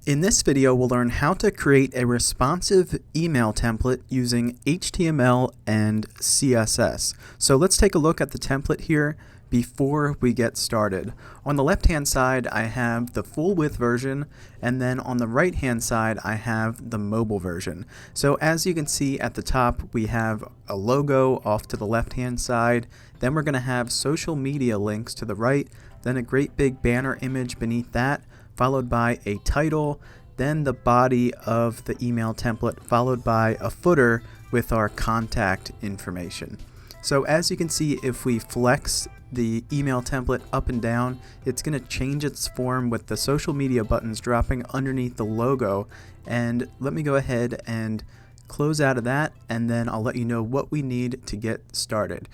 In this video, we'll learn how to create a responsive email template using HTML and CSS. So let's take a look at the template here before we get started. On the left-hand side, I have the full width version, and then on the right-hand side, I have the mobile version. So as you can see at the top, we have a logo off to the left-hand side. Then we're going to have social media links to the right, then a great big banner image beneath that, followed by a title, then the body of the email template, followed by a footer with our contact information. So as you can see, if we flex the email template up and down, it's going to change its form with the social media buttons dropping underneath the logo. And let me go ahead and close out of that, and then I'll let you know what we need to get started.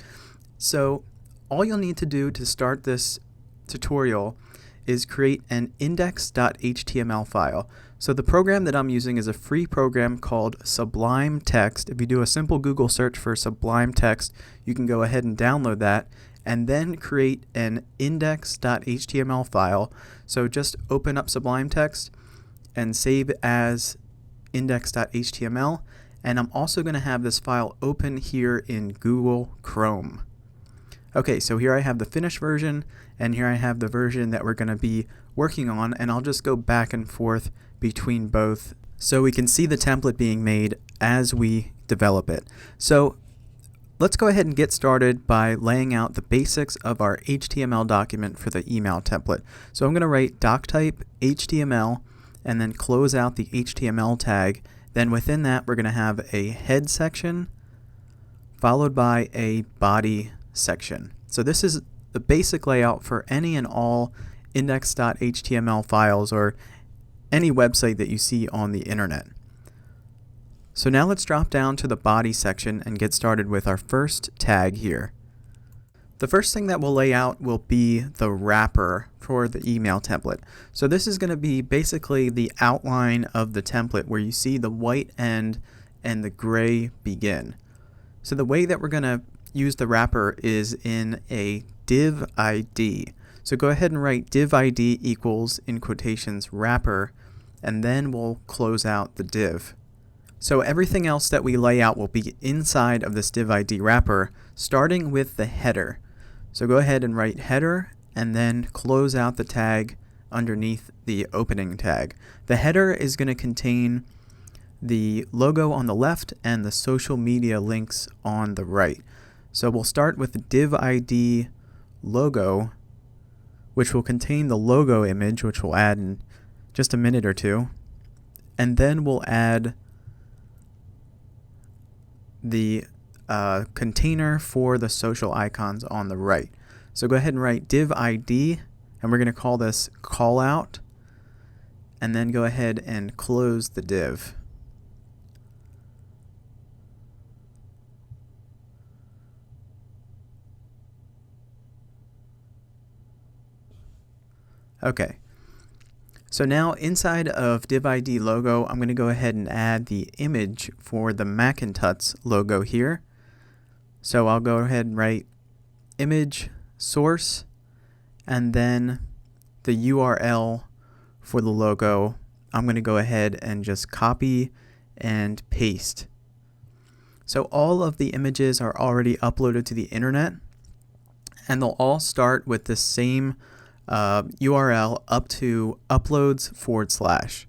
So all you'll need to do to start this tutorial is create an index.html file. So the program that I'm using is a free program called Sublime Text. If you do a simple Google search for Sublime Text, you can go ahead and download that and then create an index.html file. So just open up Sublime Text and save as index.html, and I'm also going to have this file open here in Google Chrome. Okay, so here I have the finished version, and here I have the version that we're going to be working on, and I'll just go back and forth between both so we can see the template being made as we develop it. So let's go ahead and get started by laying out the basics of our HTML document for the email template. So I'm going to write doctype HTML and then close out the HTML tag. Then within that, we're going to have a head section followed by a body section. So this is the basic layout for any and all index.html files or any website that you see on the internet. So now let's drop down to the body section and get started with our first tag here. The first thing that we'll lay out will be the wrapper for the email template. So this is going to be basically the outline of the template where you see the white end and the gray begin. So the way that we're going to use the wrapper is in a div ID. So go ahead and write div ID equals, in quotations, wrapper, and then we'll close out the div. So everything else that we lay out will be inside of this div ID wrapper, starting with the header. So go ahead and write header and then close out the tag underneath the opening tag. The header is going to contain the logo on the left and the social media links on the right. So we'll start with the div ID logo, which will contain the logo image, which we'll add in just a minute or two. And then we'll add the container for the social icons on the right. So go ahead and write div ID, and we're going to call this callout, and then go ahead and close the div. Okay, so now inside of div ID logo, I'm going to go ahead and add the image for the Macintuts logo here. So I'll go ahead and write image source and then the URL for the logo. I'm going to go ahead and just copy and paste. So all of the images are already uploaded to the internet, and they'll all start with the same URL up to uploads/.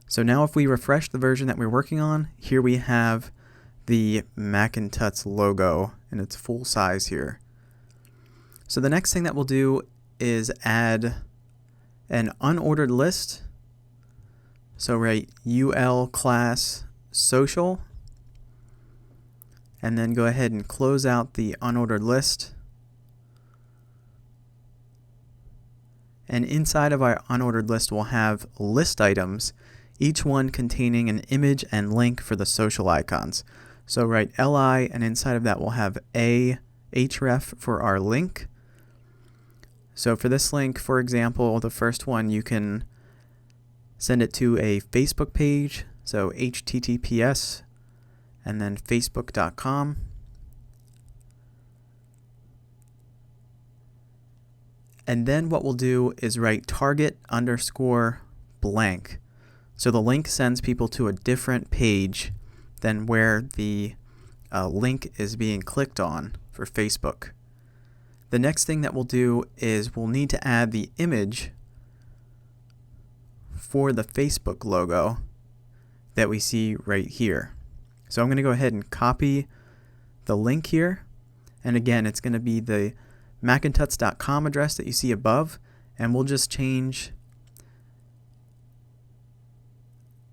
So now if we refresh the version that we're working on, here we have the Macintuts logo in its full size here. So the next thing that we'll do is add an unordered list. So write UL class social, and then go ahead and close out the unordered list. And inside of our unordered list, we'll have list items, each one containing an image and link for the social icons. So write li, and inside of that we'll have a href for our link. So for this link, for example, the first one, you can send it to a Facebook page, so https and then facebook.com. And then what we'll do is write target underscore blank. So the link sends people to a different page than where the link is being clicked on for Facebook. The next thing that we'll do is we'll need to add the image for the Facebook logo that we see right here. So I'm going to go ahead and copy the link here, and again it's going to be the macintuts.com address that you see above, and we'll just change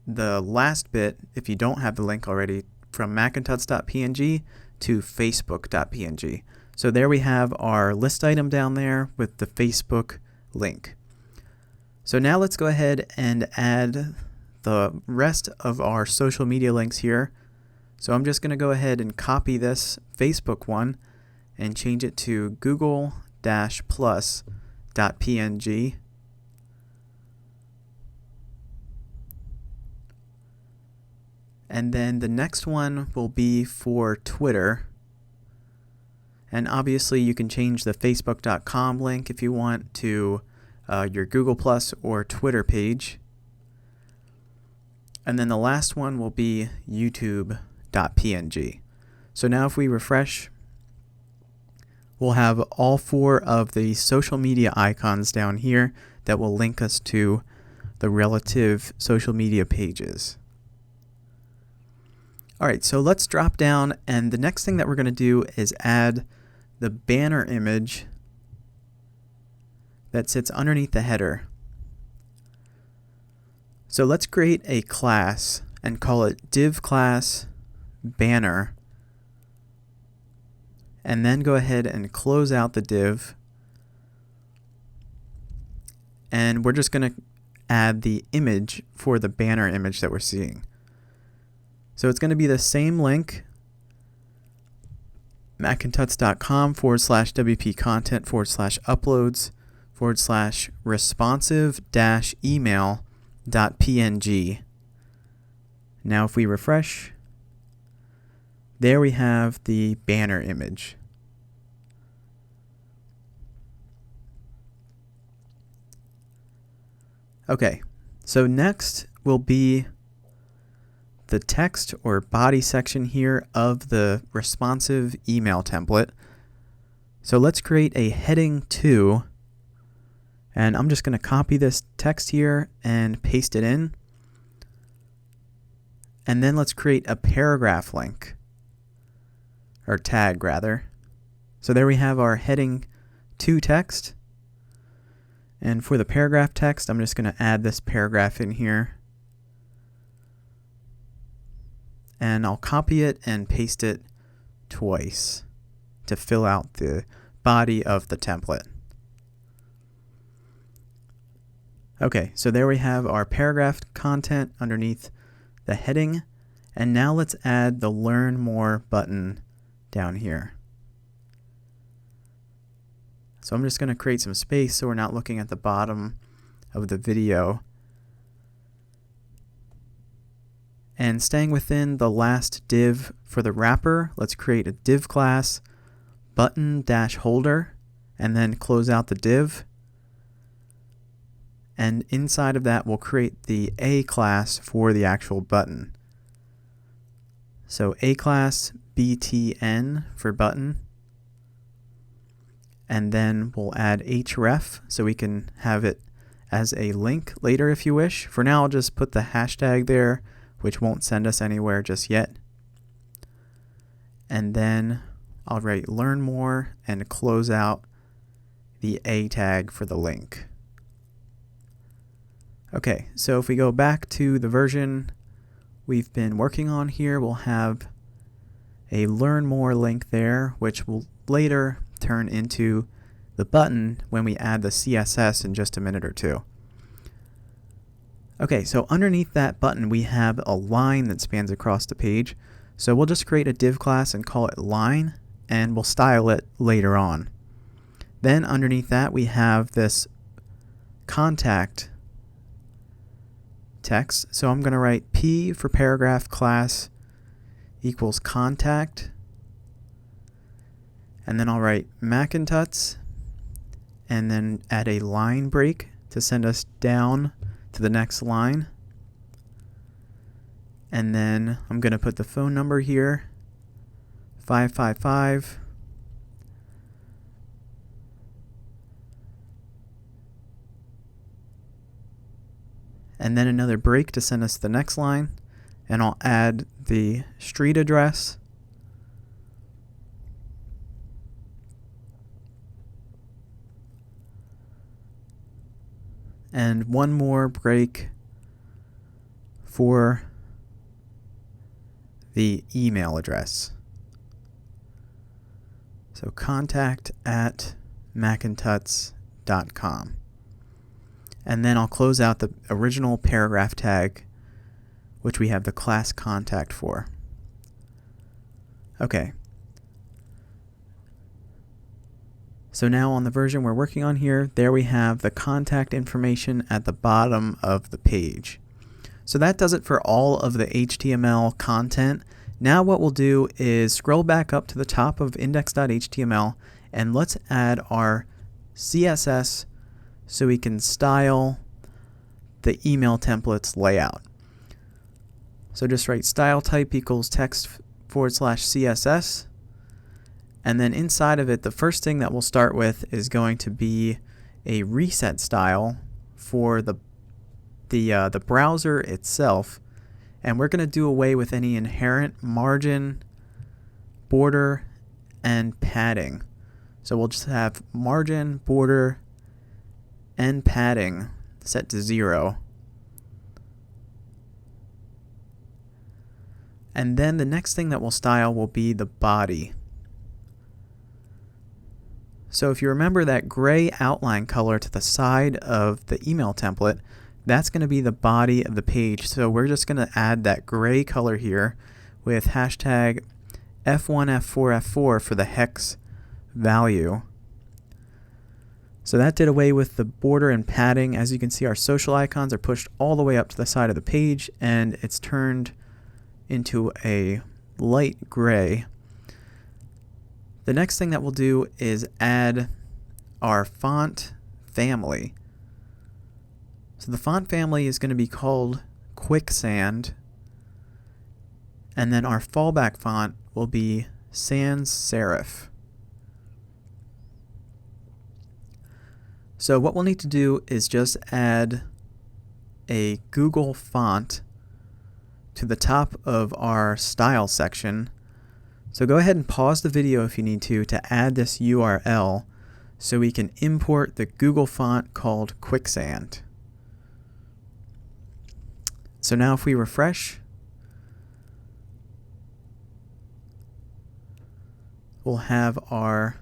the last bit, if you don't have the link already, from macintuts.png to facebook.png. So there we have our list item down there with the Facebook link. So now let's go ahead and add the rest of our social media links here. So I'm just going to go ahead and copy this Facebook one and change it to google-plus.png. And then the next one will be for Twitter. And obviously you can change the facebook.com link if you want to your Google Plus or Twitter page. And then the last one will be youtube.png. So now if we refresh, we'll have all 4 of the social media icons down here that will link us to the relative social media pages. Alright, so let's drop down, and the next thing that we're going to do is add the banner image that sits underneath the header. So let's create a class and call it div class banner, and then go ahead and close out the div, and we're just going to add the image for the banner image that we're seeing. So it's going to be the same link, macintuts.com/wp-content/uploads/responsive-email.png. Now if we refresh, there we have the banner image. Okay, so next will be the text or body section here of the responsive email template. So let's create a heading 2, and I'm just going to copy this text here and paste it in. And then let's create a paragraph link, or tag rather. So there we have our heading 2 text. And for the paragraph text, I'm just going to add this paragraph in here. And I'll copy it and paste it twice to fill out the body of the template. Okay, so there we have our paragraph content underneath the heading, and now let's add the Learn More button down here. So I'm just going to create some space so we're not looking at the bottom of the video. And staying within the last div for the wrapper, let's create a div class button-holder and then close out the div. And inside of that, we'll create the A class for the actual button. So A class btn for button. And then we'll add href so we can have it as a link later if you wish. For now, I'll just put the hashtag there, which won't send us anywhere just yet. And then I'll write Learn More and close out the A tag for the link. Okay, so if we go back to the version we've been working on here, we'll have a Learn More link there, which will later turn into the button when we add the CSS in just a minute or two. Okay, so underneath that button we have a line that spans across the page. So we'll just create a div class and call it line, and we'll style it later on. Then underneath that we have this contact text. So I'm going to write P for paragraph class equals contact, and then I'll write Macintuts and then add a line break to send us down to the next line. And then I'm going to put the phone number here, 555. And then another break to send us to the next line. And I'll add the street address. And one more break for the email address. So contact@macintuts.com. And then I'll close out the original paragraph tag, which we have the class contact for. Okay. So now on the version we're working on here, there we have the contact information at the bottom of the page. So that does it for all of the HTML content. Now what we'll do is scroll back up to the top of index.html and let's add our CSS so we can style the email template's layout. So just write style type equals text/CSS. And then inside of it, the first thing that we'll start with is going to be a reset style for the browser itself. And we're going to do away with any inherent margin, border, and padding. So we'll just have margin, border, and padding set to 0. And then the next thing that we'll style will be the body. So if you remember that gray outline color to the side of the email template, that's going to be the body of the page. So we're just going to add that gray color here with hashtag F1F4F4 for the hex value. So that did away with the border and padding. As you can see, our social icons are pushed all the way up to the side of the page, and it's turned into a light gray. The next thing that we'll do is add our font family. So the font family is going to be called Quicksand, and then our fallback font will be sans serif. So what we'll need to do is just add a Google font to the top of our style section. So go ahead and pause the video if you need to add this URL so we can import the Google font called Quicksand. So now if we refresh, we'll have our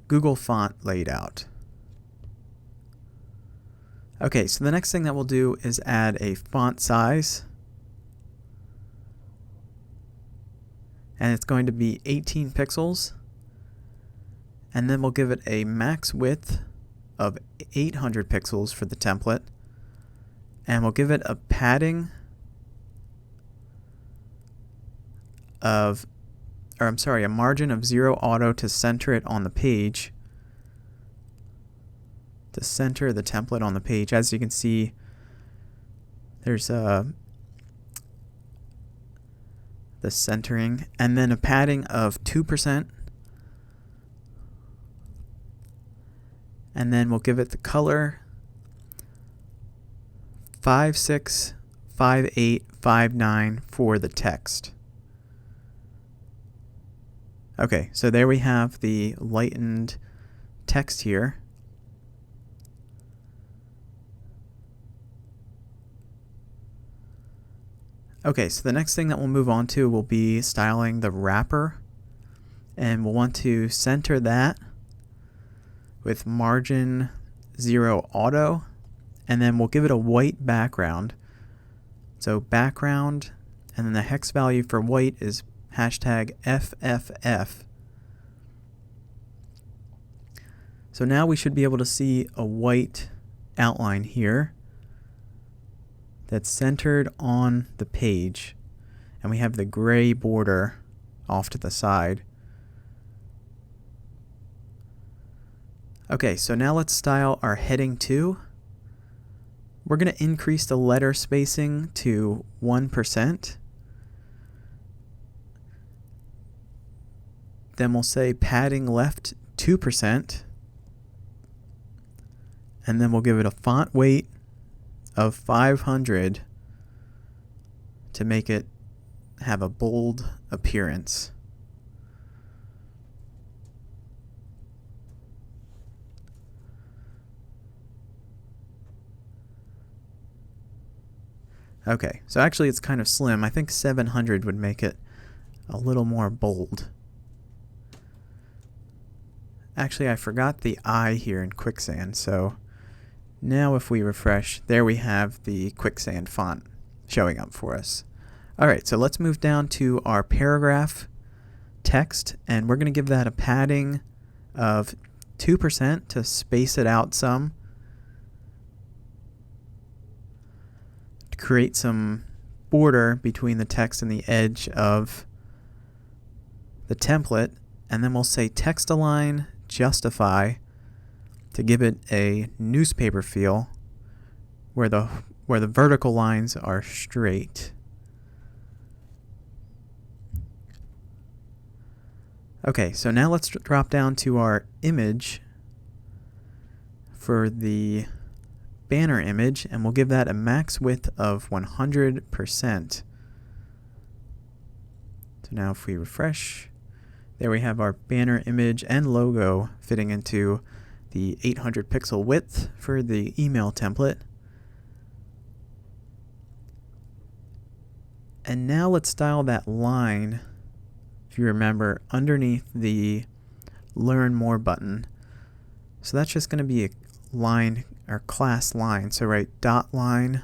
Google font laid out. Okay, so the next thing that we'll do is add a font size. And it's going to be 18 pixels. And then we'll give it a max width of 800 pixels for the template. And we'll give it a padding of, a margin of 0 auto to center it on the page. To center the template on the page. As you can see, there's the centering, and then a padding of 2%. And then we'll give it the color 565859 for the text. Okay, so there we have the lightened text here. Okay, so the next thing that we'll move on to will be styling the wrapper, and we'll want to center that with margin 0 auto, and then we'll give it a white background. So background, and then the hex value for white is hashtag FFF. So now we should be able to see a white outline here that's centered on the page, and we have the gray border off to the side. Okay, so now let's style our heading 2. We're going to increase the letter spacing to 1%. Then we'll say padding left 2%. And then we'll give it a font weight of 500 to make it have a bold appearance. Okay, so actually it's kind of slim. I think 700 would make it a little more bold. Actually, I forgot the I here in Quicksand, so now if we refresh, there we have the Quicksand font showing up for us. Alright, so let's move down to our paragraph text, and we're going to give that a padding of 2% to space it out some, to create some border between the text and the edge of the template. And then we'll say text align justify to give it a newspaper feel where the vertical lines are straight. Okay, so now let's drop down to our image for the banner image, and we'll give that a max width of 100%. So now if we refresh, there we have our banner image and logo fitting into the 800 pixel width for the email template. And now let's style that line, if you remember, underneath the Learn More button. So that's just going to be a line or class line. So write dot line,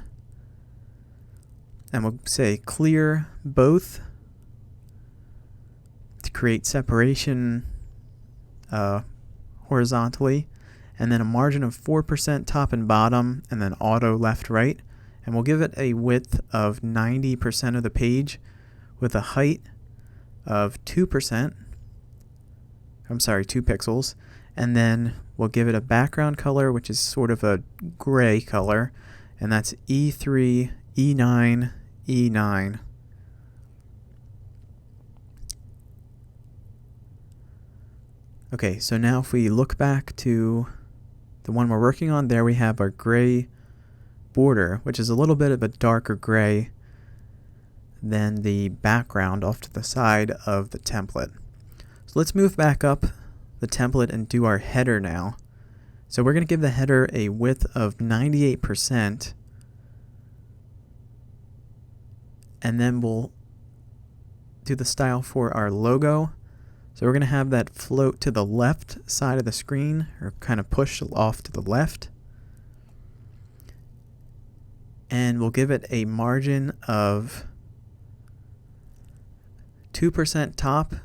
and we'll say clear both to create separation horizontally, and then a margin of 4% top and bottom, and then auto left right. And we'll give it a width of 90% of the page with a height of 2%. I'm sorry, 2 pixels. And then we'll give it a background color, which is sort of a gray color, and that's E3, E9, E9. Okay, so now if we look back to the one we're working on, there we have our gray border, which is a little bit of a darker gray than the background off to the side of the template. So let's move back up the template and do our header now. So we're going to give the header a width of 98%, and then we'll do the style for our logo. So we're going to have that float to the left side of the screen, or kind of push off to the left. And we'll give it a margin of 2% top,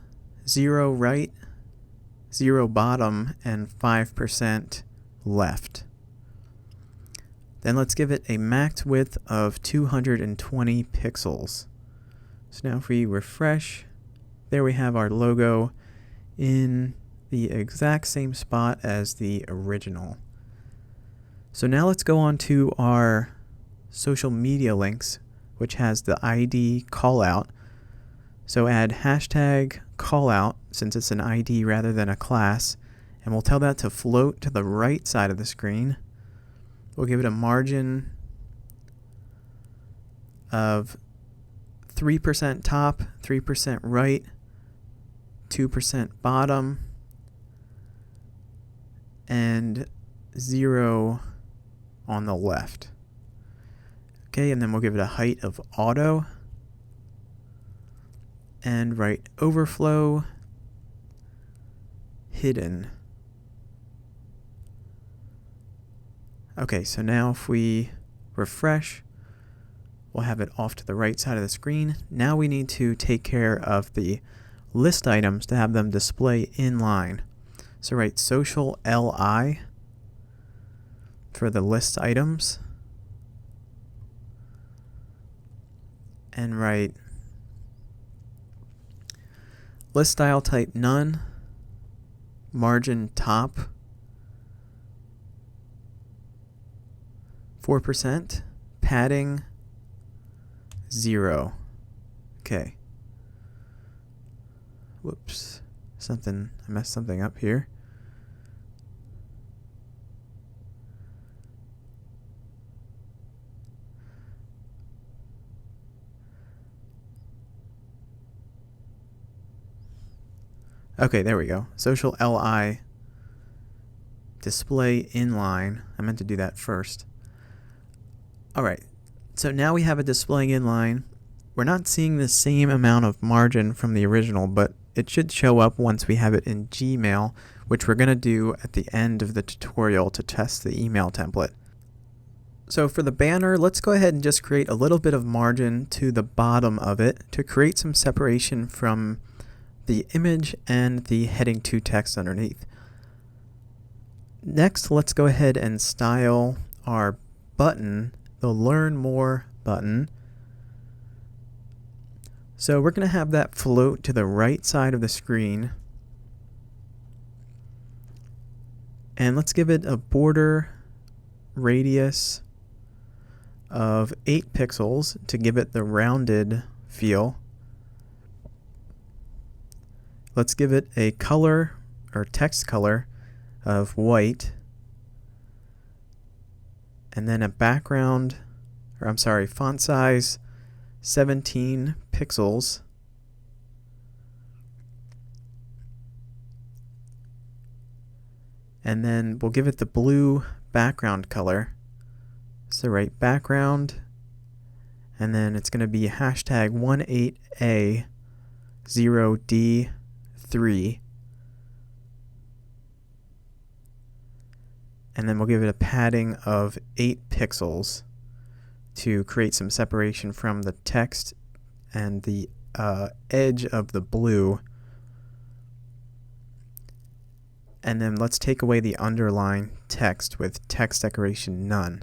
0 right, 0 bottom, and 5% left. Then let's give it a max width of 220 pixels. So now if we refresh, there we have our logo in the exact same spot as the original. So now let's go on to our social media links, which has the ID callout. So add hashtag callout, since it's an ID rather than a class, and we'll tell that to float to the right side of the screen. We'll give it a margin of 3% top, 3% right, 2% bottom, and 0 on the left. Okay, and then we'll give it a height of auto, and write overflow hidden. Okay, so now if we refresh, we'll have it off to the right side of the screen. Now we need to take care of the list items to have them display in line. So write social li for the list items, and write list style type none, margin top, 4%, padding 0. Okay. Whoops. I messed something up here. Okay, there we go. Social LI display inline. I meant to do that first. Alright, so now we have a display inline. We're not seeing the same amount of margin from the original, but it should show up once we have it in Gmail, which we're going to do at the end of the tutorial to test the email template. So for the banner, let's go ahead and just create a little bit of margin to the bottom of it to create some separation from the image and the heading 2 text underneath. Next, let's go ahead and style our button, the Learn More button. So we're going to have that float to the right side of the screen. And let's give it a border radius of 8 pixels to give it the rounded feel. Let's give it a color or text color of white, and then a background, or I'm sorry, font size 17 pixels. And then we'll give it the blue background color. So right background, and then it's going to be hashtag 18A0D3. And then we'll give it a padding of 8 pixels to create some separation from the text and the edge of the blue. And then let's take away the underline text with text decoration none.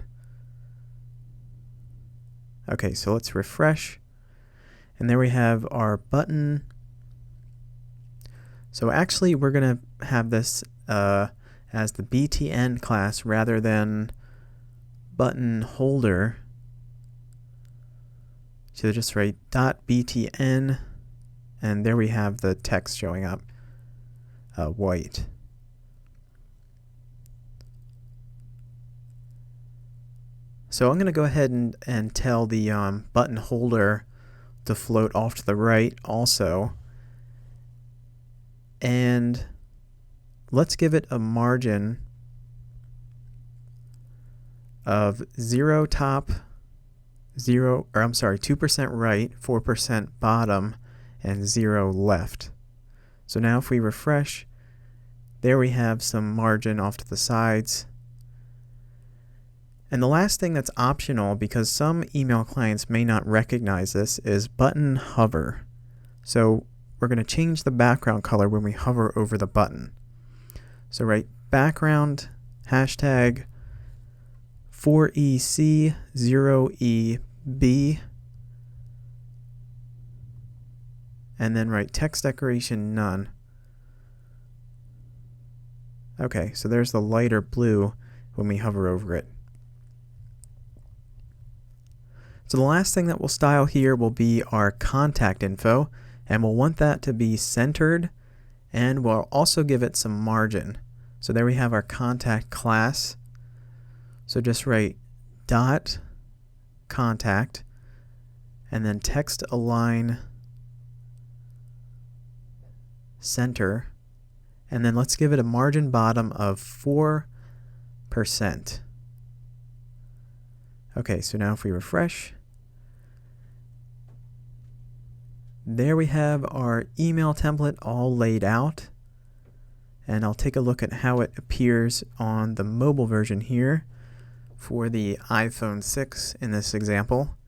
Okay, so let's refresh. And there we have our button. So actually we're going to have this as the BTN class rather than button holder. So just write .btn, and there we have the text showing up, white. So I'm going to go ahead and tell the button holder to float off to the right also. And let's give it a margin of 0 top, 2% right, 4% bottom, and 0 left. So now if we refresh, there we have some margin off to the sides. And the last thing that's optional, because some email clients may not recognize this, is button hover. So we're going to change the background color when we hover over the button. So write background hashtag 4EC0EB, and then write text decoration none. Okay, so there's the lighter blue when we hover over it. So the last thing that we'll style here will be our contact info, and we'll want that to be centered, and we'll also give it some margin. So there we have our contact class. So just write dot contact and then text align center, and then let's give it a margin bottom of 4%. Okay, so now if we refresh, there we have our email template all laid out. And I'll take a look at how it appears on the mobile version here for the iPhone 6 in this example.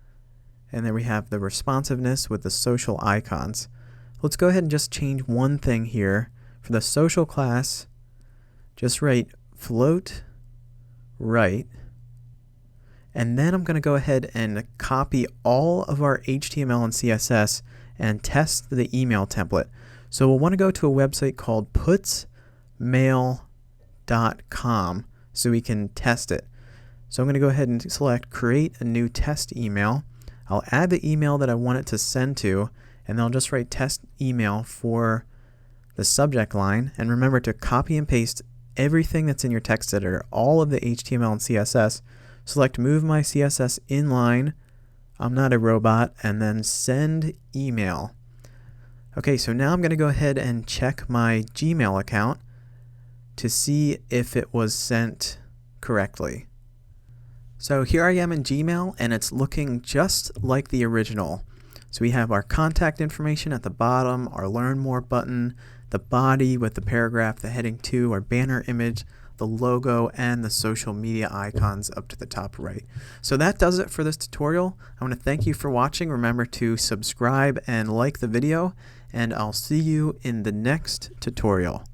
And there we have the responsiveness with the social icons. Let's go ahead and just change one thing here. For the social class, just write float right. And then I'm going to go ahead and copy all of our HTML and CSS and test the email template. So we'll want to go to a website called putsmail.com so we can test it. So I'm going to go ahead and select create a new test email. I'll add the email that I want it to send to, and then I'll just write test email for the subject line. And remember to copy and paste everything that's in your text editor, all of the HTML and CSS. Select move my CSS inline, I'm not a robot, and then send email. Okay, so now I'm going to go ahead and check my Gmail account to see if it was sent correctly. So here I am in Gmail, and it's looking just like the original. So we have our contact information at the bottom, our Learn More button, the body with the paragraph, the heading 2, our banner image, the logo, and the social media icons up to the top right. So that does it for this tutorial. I want to thank you for watching. Remember to subscribe and like the video, and I'll see you in the next tutorial.